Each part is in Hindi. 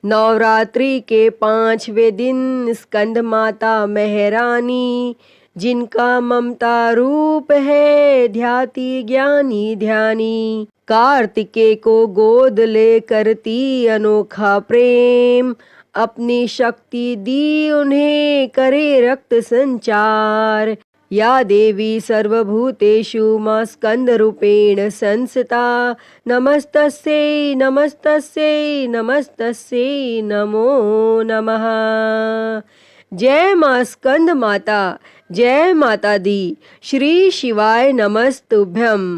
नवरात्रि के 5वें दिन स्कंद माता महारानी, जिनका ममता रूप है ध्याति ज्ञानी ध्यानी। कार्तिकेय को गोद ले करती अनोखा प्रेम, अपनी शक्ति दी उन्हें करे रक्त संचार। या देवी सर्वभूतेषु मां स्कंद रूपेण संस्थिता, नमस्तस्यै नमस्तस्यै नमस्तस्यै नमो नमः। जय मां स्कंद माता, जय माता दी। श्री शिवाय नमस्तुभ्यम।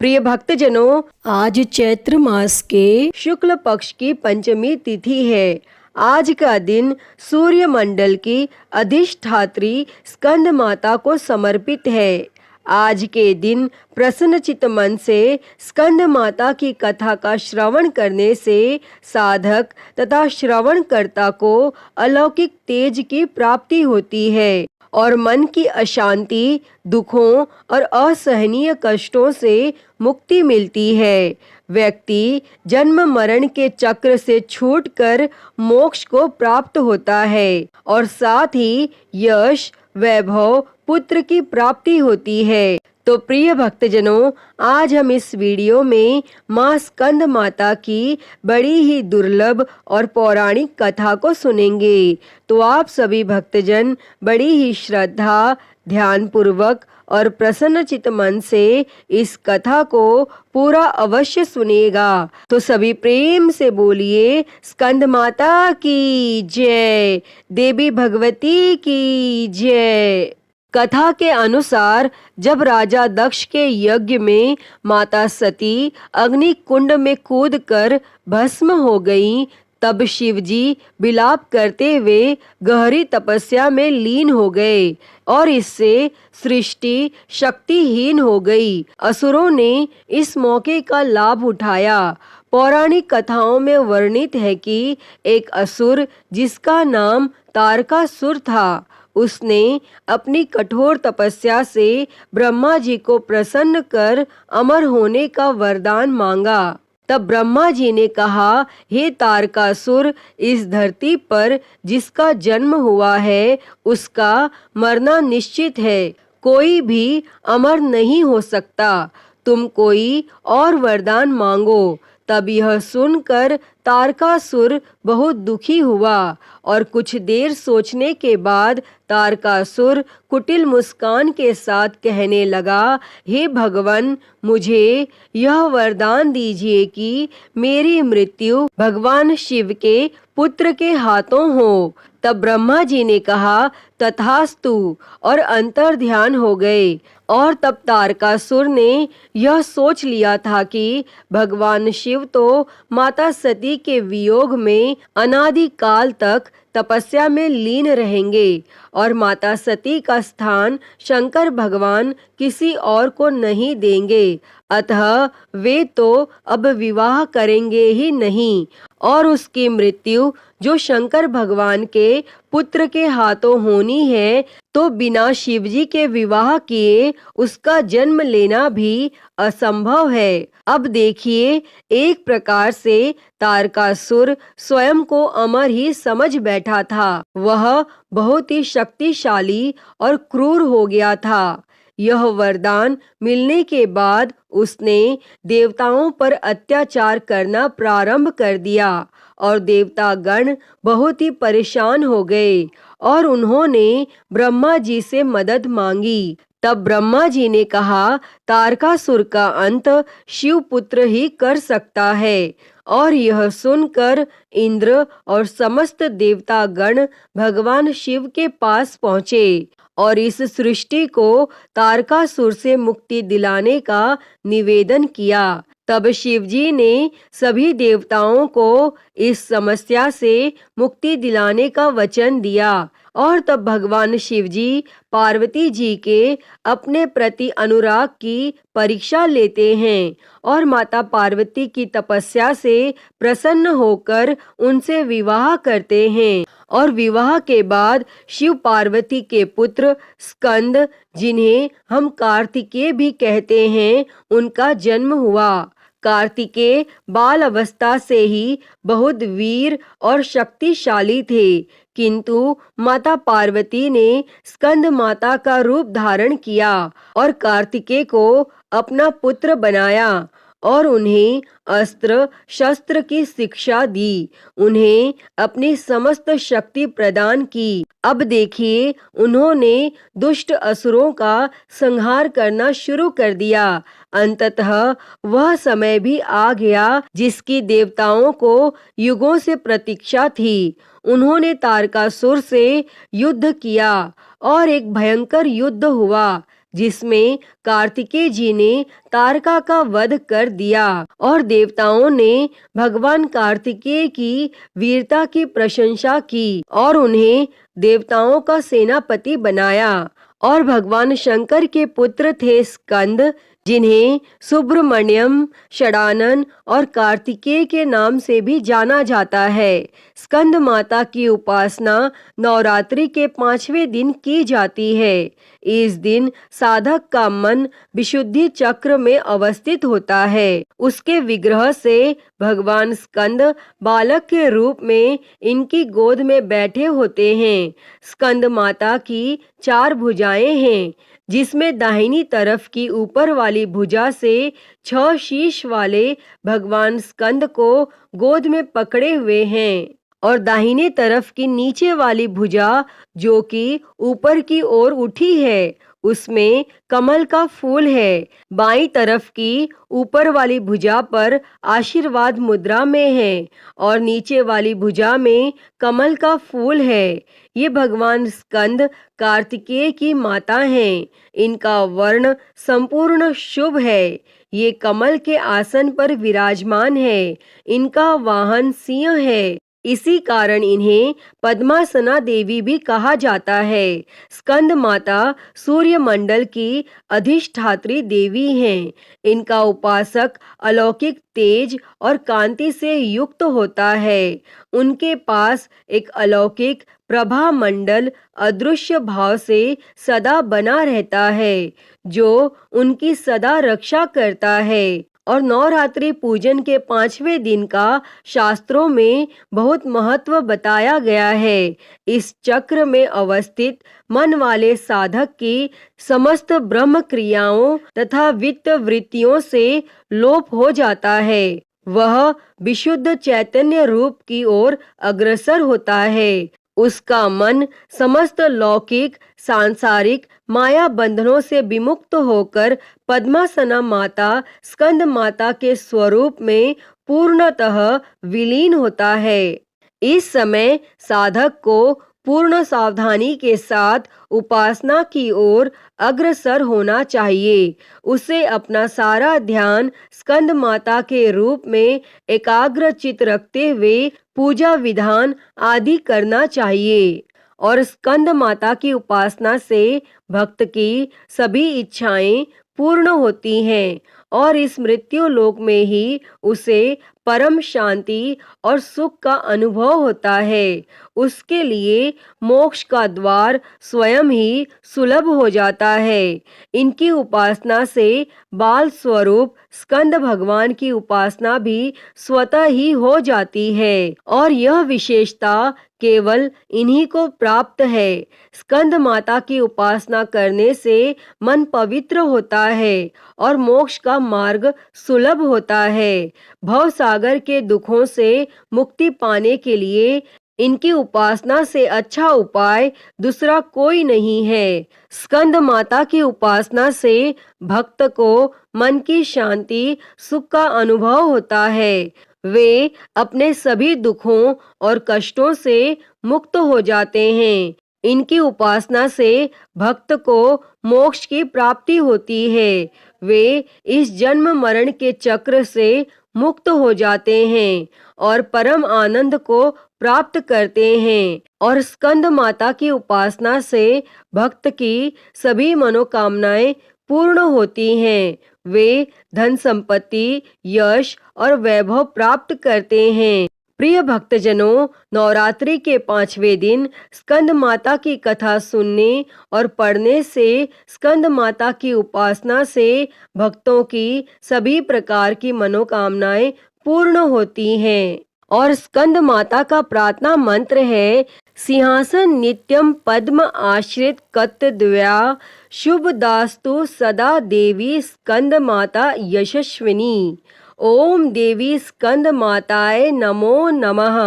प्रिय भक्तजनों, आज चैत्र मास के शुक्ल पक्ष की पंचमी तिथि है। आज का दिन सूर्य मंडल की अधिष्ठात्री स्कंद माता को समर्पित है। आज के दिन प्रसन्नचित्त मन से स्कंद माता की कथा का श्रवण करने से साधक तथा श्रवणकर्ता को अलौकिक तेज की प्राप्ति होती है और मन की अशांति, दुखों और असहनीय कष्टों से मुक्ति मिलती है। व्यक्ति जन्म मरण के चक्र से छूटकर मोक्ष को प्राप्त होता है और साथ ही यश, वैभव, पुत्र की प्राप्ति होती है। तो प्रिय भक्तजनों, आज हम इस वीडियो में मां स्कंद माता की बड़ी ही दुर्लभ और पौराणिक कथा को सुनेंगे। तो आप सभी भक्तजन बड़ी ही श्रद्धा, ध्यान पूर्वक और प्रसन्नचित्त मन से इस कथा को पूरा अवश्य सुनेगा। तो सभी प्रेम से बोलिए स्कंद माता की जय, देवी भगवती की जय। कथा के अनुसार जब राजा दक्ष के यज्ञ में माता सती अग्नि कुंड में कूदकर भस्म हो गईं, तब शिवजी विलाप करते हुए गहरी तपस्या में लीन हो गए और इससे सृष्टि शक्तिहीन हो गई। असुरों ने इस मौके का लाभ उठाया। पौराणिक कथाओं में वर्णित है कि एक असुर जिसका नाम तारकासुर था, उसने अपनी कठोर तपस्या से ब्रह्मा जी को प्रसन्न कर अमर होने का वरदान मांगा। तब ब्रह्मा जी ने कहा, हे तारकासुर, इस धरती पर जिसका जन्म हुआ है उसका मरना निश्चित है। कोई भी अमर नहीं हो सकता। तुम कोई और वरदान मांगो। तब यह सुनकर तारकासुर बहुत दुखी हुआ और कुछ देर सोचने के बाद तारकासुर कुटिल मुस्कान के साथ कहने लगा, हे भगवान, मुझे यह वरदान दीजिए कि मेरी मृत्यु भगवान शिव के पुत्र के हाथों हो। तब ब्रह्मा जी ने कहा, तथास्तु, और अंतर ध्यान हो गए। और तब तारकासुर ने यह सोच लिया था कि भगवान शिव तो माता सती के वियोग में अनादि काल तक तपस्या में लीन रहेंगे और माता सती का स्थान शंकर भगवान किसी और को नहीं देंगे। अतः वे तो अब विवाह करेंगे ही नहीं और उसकी मृत्यु जो शंकर भगवान के पुत्र के हाथों होनी है, तो बिना शिवजी के विवाह किए उसका जन्म लेना भी असंभव है। अब देखिए, एक प्रकार से तारकासुर स्वयं को अमर ही समझ बैठा था। वह बहुत ही शक्तिशाली और क्रूर हो गया था। यह वरदान मिलने के बाद उसने देवताओं पर अत्याचार करना प्रारंभ कर दिया और देवतागण बहुत ही परेशान हो गए और उन्होंने ब्रह्मा जी से मदद मांगी। तब ब्रह्मा जी ने कहा, तारकासुर का अंत शिवपुत्र ही कर सकता है। और यह सुनकर इंद्र और समस्त देवतागण भगवान शिव के पास पहुँचे और इस सृष्टि को तारकासुर से मुक्ति दिलाने का निवेदन किया। तब शिवजी ने सभी देवताओं को इस समस्या से मुक्ति दिलाने का वचन दिया और तब भगवान शिवजी पार्वती जी के अपने प्रति अनुराग की परीक्षा लेते हैं और माता पार्वती की तपस्या से प्रसन्न होकर उनसे विवाह करते हैं और विवाह के बाद शिव पार्वती के पुत्र स्कंद, जिन्हें हम कार्तिकेय भी कहते हैं, उनका जन्म हुआ। कार्तिकेय बाल अवस्था से ही बहुत वीर और शक्तिशाली थे, किंतु माता पार्वती ने स्कंद माता का रूप धारण किया और कार्तिकेय को अपना पुत्र बनाया और उन्हें अस्त्र शस्त्र की शिक्षा दी, उन्हें अपनी समस्त शक्ति प्रदान की। अब देखिए, उन्होंने दुष्ट असुरों का संहार करना शुरू कर दिया। अंततः वह समय भी आ गया जिसकी देवताओं को युगों से प्रतीक्षा थी। उन्होंने तारकासुर से युद्ध किया और एक भयंकर युद्ध हुआ जिसमें कार्तिकेय जी ने तारका का वध कर दिया और देवताओं ने भगवान कार्तिकेय की वीरता की प्रशंसा की और उन्हें देवताओं का सेनापति बनाया। और भगवान शंकर के पुत्र थे स्कंद, जिन्हें सुब्रमण्यम, षडानन और कार्तिकेय के नाम से भी जाना जाता है। स्कंद माता की उपासना नवरात्रि के 5वें दिन की जाती है। इस दिन साधक का मन विशुद्धि चक्र में अवस्थित होता है। उसके विग्रह से भगवान स्कंद बालक के रूप में इनकी गोद में बैठे होते हैं। स्कंद माता की 4 भुजाएं हैं, जिसमें दाहिनी तरफ की ऊपर वाली भुजा से 6 शीश वाले भगवान स्कंद को गोद में पकड़े हुए हैं और दाहिने तरफ की नीचे वाली भुजा जो कि ऊपर की ओर उठी है, उसमें कमल का फूल है। बाईं तरफ की ऊपर वाली भुजा पर आशीर्वाद मुद्रा में है और नीचे वाली भुजा में कमल का फूल है। ये भगवान स्कंद कार्तिकेय की माता हैं। इनका वर्ण संपूर्ण शुभ है। ये कमल के आसन पर विराजमान है। इनका वाहन सिंह है। इसी कारण इन्हें पद्मासना देवी भी कहा जाता है। स्कंद माता सूर्य मंडल की अधिष्ठात्री देवी हैं। इनका उपासक अलौकिक तेज और कांति से युक्त होता है। उनके पास एक अलौकिक प्रभा मंडल अदृश्य भाव से सदा बना रहता है, जो उनकी सदा रक्षा करता है। और नवरात्रि पूजन के 5वें दिन का शास्त्रों में बहुत महत्व बताया गया है। इस चक्र में अवस्थित मन वाले साधक की समस्त ब्रह्म क्रियाओं तथा वित्त वृत्तियों से लोप हो जाता है। वह विशुद्ध चैतन्य रूप की ओर अग्रसर होता है। उसका मन समस्त लौकिक सांसारिक माया बंधनों से विमुक्त होकर पद्मासना माता स्कंद माता के स्वरूप में पूर्णतः विलीन होता है। इस समय साधक को पूर्ण सावधानी के साथ उपासना की ओर अग्रसर होना चाहिए। उसे अपना सारा ध्यान स्कंद माता के रूप में एकाग्रचित रखते हुए पूजा विधान आदि करना चाहिए। और स्कंद माता की उपासना से भक्त की सभी इच्छाएं पूर्ण होती हैं और इस मृत्यु लोक में ही उसे परम शांति और सुख का अनुभव होता है। उसके लिए मोक्ष का द्वार स्वयं ही सुलभ हो जाता है। इनकी उपासना से बाल स्वरूप स्कंद भगवान की उपासना भी स्वतः ही हो जाती है और यह विशेषता केवल इन्हीं को प्राप्त है। स्कंद माता की उपासना करने से मन पवित्र होता है और मोक्ष का मार्ग सुलभ होता है। भव सागर के दुखों से मुक्ति पाने के लिए इनकी उपासना से अच्छा उपाय दूसरा कोई नहीं है। स्कंद माता की उपासना से भक्त को मन की शांति सुख का अनुभव होता है। वे अपने सभी दुखों और कष्टों से मुक्त हो जाते हैं। इनकी उपासना से भक्त को मोक्ष की प्राप्ति होती है। वे इस जन्म मरण के चक्र से मुक्त हो जाते हैं और परम आनंद को प्राप्त करते हैं। और स्कंद माता की उपासना से भक्त की सभी मनोकामनाएं पूर्ण होती हैं। वे धन संपत्ति, यश और वैभव प्राप्त करते हैं। प्रिय भक्तजनों, नवरात्रि के 5वें दिन स्कंद माता की कथा सुनने और पढ़ने से स्कंद माता की उपासना से भक्तों की सभी प्रकार की मनोकामनाएं पूर्ण होती हैं। और स्कंद माता का प्रार्थना मंत्र है, सिंहासन नित्यम पद्म आश्रित कत द्वया शुभ दास्तु सदा देवी स्कंद माता यशस्विनी। ओम देवी स्कंद माताए नमो नमः।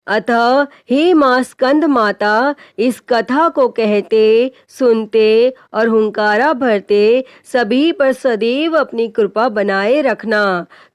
अतः हे माँ स्कंद माता, इस कथा को कहते, सुनते और हुंकारा भरते सभी पर सदैव अपनी कृपा बनाए रखना।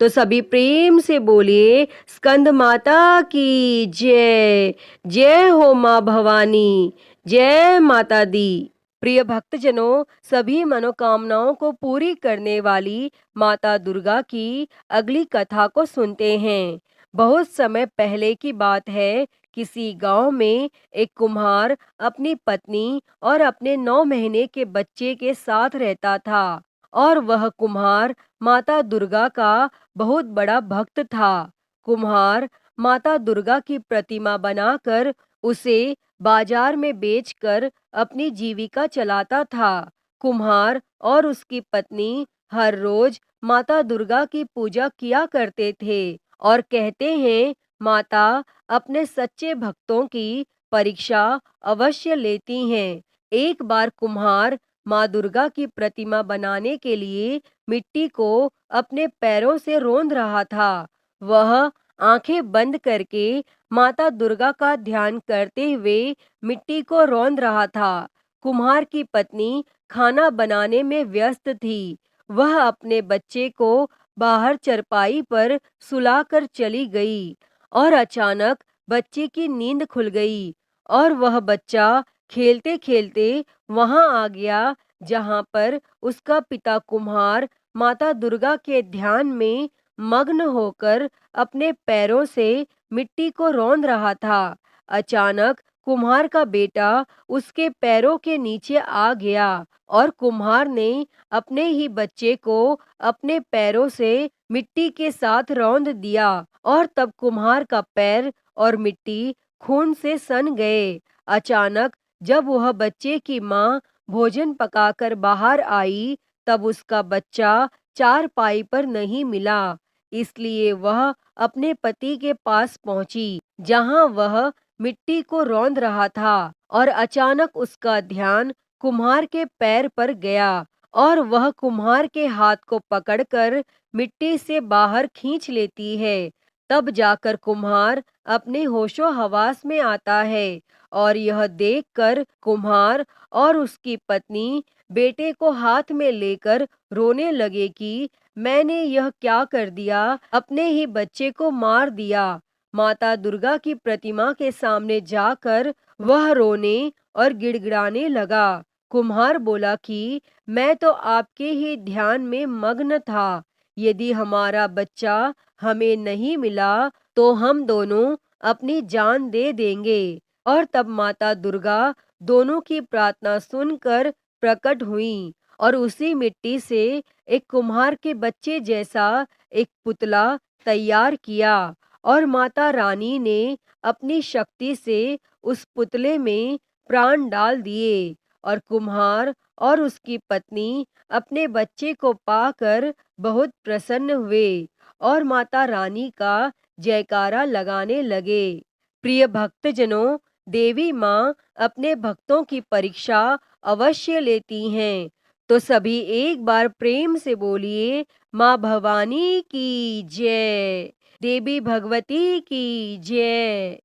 तो सभी प्रेम से बोलिए, स्कंद माता की जय। जय हो माँ भवानी, जय माता दी। प्रिय भक्तजनों, सभी मनोकामनाओं को पूरी करने वाली माता दुर्गा की अगली कथा को सुनते हैं। बहुत समय पहले की बात है, किसी गांव में एक कुम्हार अपनी पत्नी और अपने 9 महीने के बच्चे के साथ रहता था। और वह कुम्हार माता दुर्गा का बहुत बड़ा भक्त था। कुम्हार माता दुर्गा की प्रतिमा बनाकर उसे बाजार में बेचकर अपनी जीविका चलाता था। कुम्हार और उसकी पत्नी हर रोज माता दुर्गा की पूजा किया करते थे और कहते हैं, माता अपने सच्चे भक्तों की परीक्षा अवश्य लेती हैं। एक बार कुम्हार माँ दुर्गा की प्रतिमा बनाने के लिए मिट्टी को अपने पैरों से रौंद रहा था। वह आंखें बंद करके माता दुर्गा का ध्यान करते हुए मिट्टी को रौंद रहा था। कुम्हार की पत्नी खाना बनाने में व्यस्त थी। वह अपने बच्चे को बाहर चरपाई पर सुलाकर चली गई और अचानक बच्चे की नींद खुल गई और वह बच्चा खेलते खेलते वहां आ गया जहां पर उसका पिता कुम्हार माता दुर्गा के ध्यान में मग्न होकर अपने पैरों से मिट्टी को रौंद रहा था। अचानक कुम्हार का बेटा उसके पैरों के नीचे आ गया और कुम्हार ने अपने ही बच्चे को अपने पैरों से मिट्टी के साथ रौंद दिया और तब कुम्हार का पैर और मिट्टी खून से सन गए। अचानक जब वह बच्चे की माँ भोजन पकाकर बाहर आई, तब उसका बच्चा चारपाई पर नहीं मिला। इसलिए वह अपने पति के पास पहुंची, जहां वह मिट्टी को रौंद रहा था और अचानक उसका ध्यान कुम्हार के पैर पर गया और वह कुम्हार के हाथ को पकड़कर मिट्टी से बाहर खींच लेती है। तब जाकर कुम्हार अपने होशो हवास में आता है और यह देखकर कुम्हार और उसकी पत्नी बेटे को हाथ में लेकर रोने लगे कि मैंने यह क्या कर दिया, अपने ही बच्चे को मार दिया। माता दुर्गा की प्रतिमा के सामने जाकर वह रोने और गिड़गिड़ाने लगा। कुम्हार बोला कि मैं तो आपके ही ध्यान में मग्न था। यदि हमारा बच्चा हमें नहीं मिला तो हम दोनों अपनी जान दे देंगे। और तब माता दुर्गा दोनों की प्रार्थना सुनकर प्रकट हुई और उसी मिट्टी से एक कुम्हार के बच्चे जैसा एक पुतला तैयार किया और माता रानी ने अपनी शक्ति से उस पुतले में प्राण डाल दिए और कुम्हार और उसकी पत्नी अपने बच्चे को पाकर बहुत प्रसन्न हुए और माता रानी का जयकारा लगाने लगे। प्रिय भक्तजनों, देवी माँ अपने भक्तों की परीक्षा अवश्य लेती हैं। तो सभी एक बार प्रेम से बोलिए, माँ भवानी की जय, देवी भगवती की जय।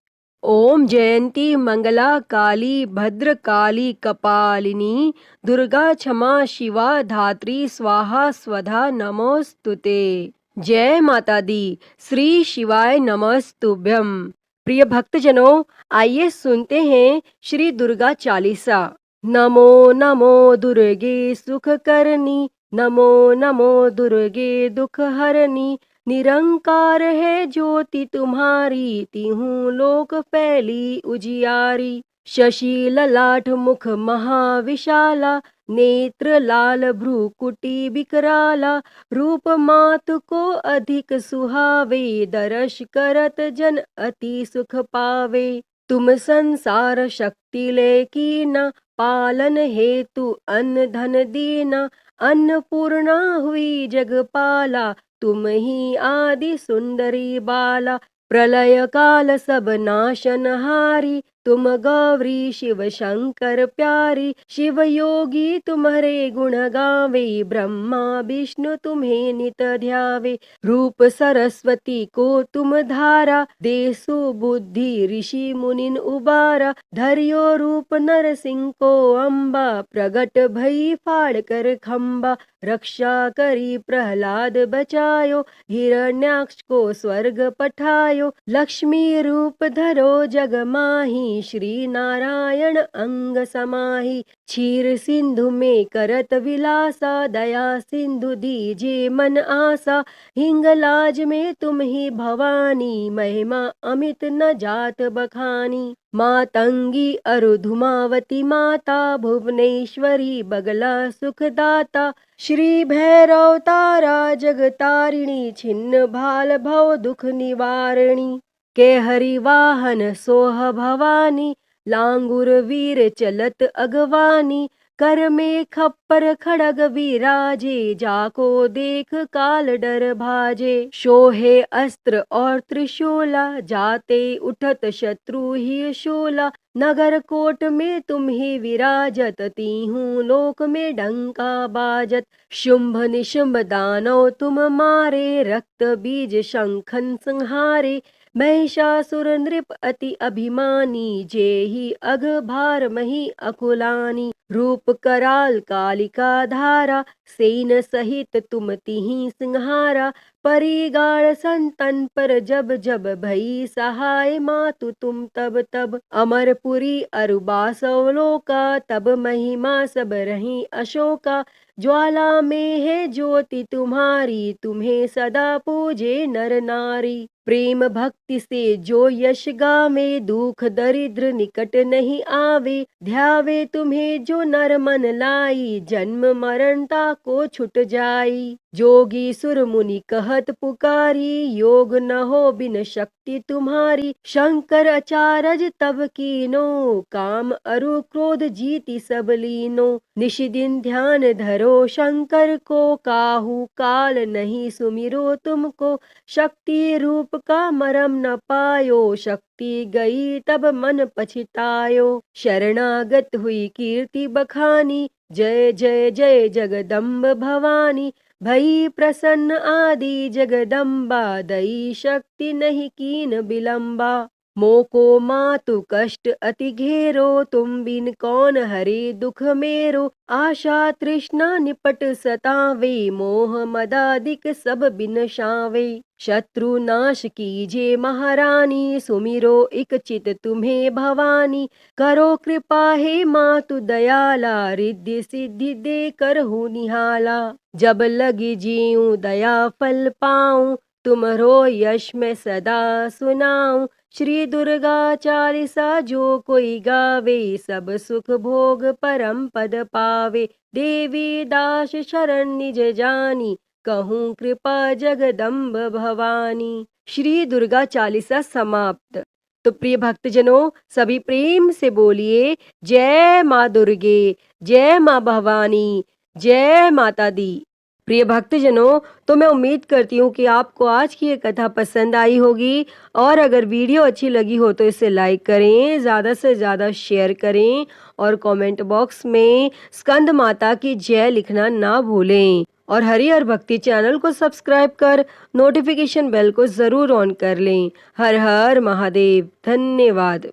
ओम जयंती मंगला काली भद्र काली कपालिनी दुर्गा क्षमा शिवा धात्री स्वाहा स्वधा नमोस्तुते। जय माता दी, श्री शिवाय नमस्तुभ्यम। प्रिय भक्तजनों, आइए सुनते हैं श्री दुर्गा चालीसा। नमो नमो दुर्गे सुख करनी, नमो नमो दुर्गे दुख हरनी, निरंकार है ज्योति तुम्हारी, तीहूं लोक फैली उजियारी। शशि ललाट मुख महाविशाला, नेत्र लाल भ्रूकुटी विकराला, रूप मातु को अधिक सुहावे, दर्श करत जन अति सुख पावे। तुम संसार शक्ति ले कीना, पालन हेतु अन्न धन दीना, अन्नपूर्णा हुई जगपाला, तुम ही आदि सुंदरी बाला। प्रलय काल सब नाशनहारी, तुम गौरी शिव शंकर प्यारी। शिव योगी तुम्हारे गुण गावे, ब्रह्मा विष्णु तुम्हें नित ध्यावे। रूप सरस्वती को तुम धारा, देसु बुद्धि ऋषि मुनिन उबारा। धरियो रूप नरसिंह को अम्बा, प्रगट भई फाड़ कर खम्बा। रक्षा करी प्रहलाद बचायो, हिरण्याक्ष को स्वर्ग पठायो। लक्ष्मी रूप धरो जग माही, श्री नारायण अंग समाही। क्षीर सिंधु में करत विलासा, दया सिंधु दीजे मन आसा। हिंगलाज में तुम ही भवानी, महिमा अमित न जात बखानी। मातंगी अरुधुमावती माता, भुवनेश्वरी बगला सुखदाता। श्री भैरव तारा जगतारिणी, छिन्न भाल भव दुख निवारिणी। के हरि वाहन सोह भवानी, लांगुर वीर चलत अगवानी। कर में खप्पर खड़ग विराजे, जाको देख काल डर भाजे। शोहे अस्त्र और त्रिशूला, जाते उठत शत्रु ही शूला। नगर कोट में तुम ही विराजत, तीहूं लोक में डंका बाजत। शुंभ निशुंभ दानव तुम मारे, रक्त बीज शंखन संहारे। महिषासुर नृप अति अभिमानी, जेहि अघ भार मही अकुलानी। रूप कराल कालिका धारा, सेन सहित तुम तिहि सिंहारा। परिगाड़ संतन पर जब जब, भई सहाय मातु तुम तब तब। अमरपुरी अरुबासव लोका, तब महिमा सब रही अशोका। ज्वाला में है ज्योति तुम्हारी, तुम्हें सदा पूजे नर नारी। प्रेम भक्ति से जो यश गावे, दुख दरिद्र निकट नहीं आवे। ध्यावे तुम्हें जो नर मन लाई, जन्म मरणता को छुट जाई। जोगी सुर मुनि कहत पुकारी, योग न हो बिन शक्ति तुम्हारी। शंकर अचारज तब कीनो, काम अरु क्रोध जीति सब लीनो। निशि दिन ध्यान धरो शंकर को, काहू काल नहीं सुमिरो तुमको। शक्ति रूप का मरम न पायो, शक्ति गई तब मन पछतायो। शरणागत हुई कीर्ति बखानी, जय जय जय जगदम्ब भवानी। भई प्रसन्न आदि जगदम्बा, दई शक्ति नहीं कीन विलंबा। मोको मातु कष्ट अति घेरो, तुम बिन कौन हरे दुख मेरो। आशा तृष्णा निपट सतावे, मोह मदादिक सब बिनशावे। शत्रु नाश कीजे महारानी, सुमिरो इक चित तुम्हें भवानी। करो कृपा हे मातु दयाला, रिद्धि सिद्धि दे कर हूँ निहाला। जब लगी जीऊँ दया फल पाऊँ, तुम्हरो यश में सदा सुनाऊँ। श्री दुर्गा चालीसा जो कोई गावे, सब सुख भोग परम पद पावे। देवी दास शरण निज जानी, कहूँ कृपा जगदम्ब भवानी। श्री दुर्गा चालीसा समाप्त। तो प्रिय भक्तजनों, सभी प्रेम से बोलिए जय माँ दुर्गे, जय माँ भवानी, जय माता दी। प्रिय भक्तजनों, तो मैं उम्मीद करती हूँ कि आपको आज की ये कथा पसंद आई होगी, और अगर वीडियो अच्छी लगी हो तो इसे लाइक करें, ज़्यादा से ज़्यादा शेयर करें, और कमेंट बॉक्स में स्कंद माता की जय लिखना ना भूलें। और हरिहर भक्ति चैनल को सब्सक्राइब कर नोटिफिकेशन बेल को ज़रूर ऑन कर लें। हर हर महादेव। धन्यवाद।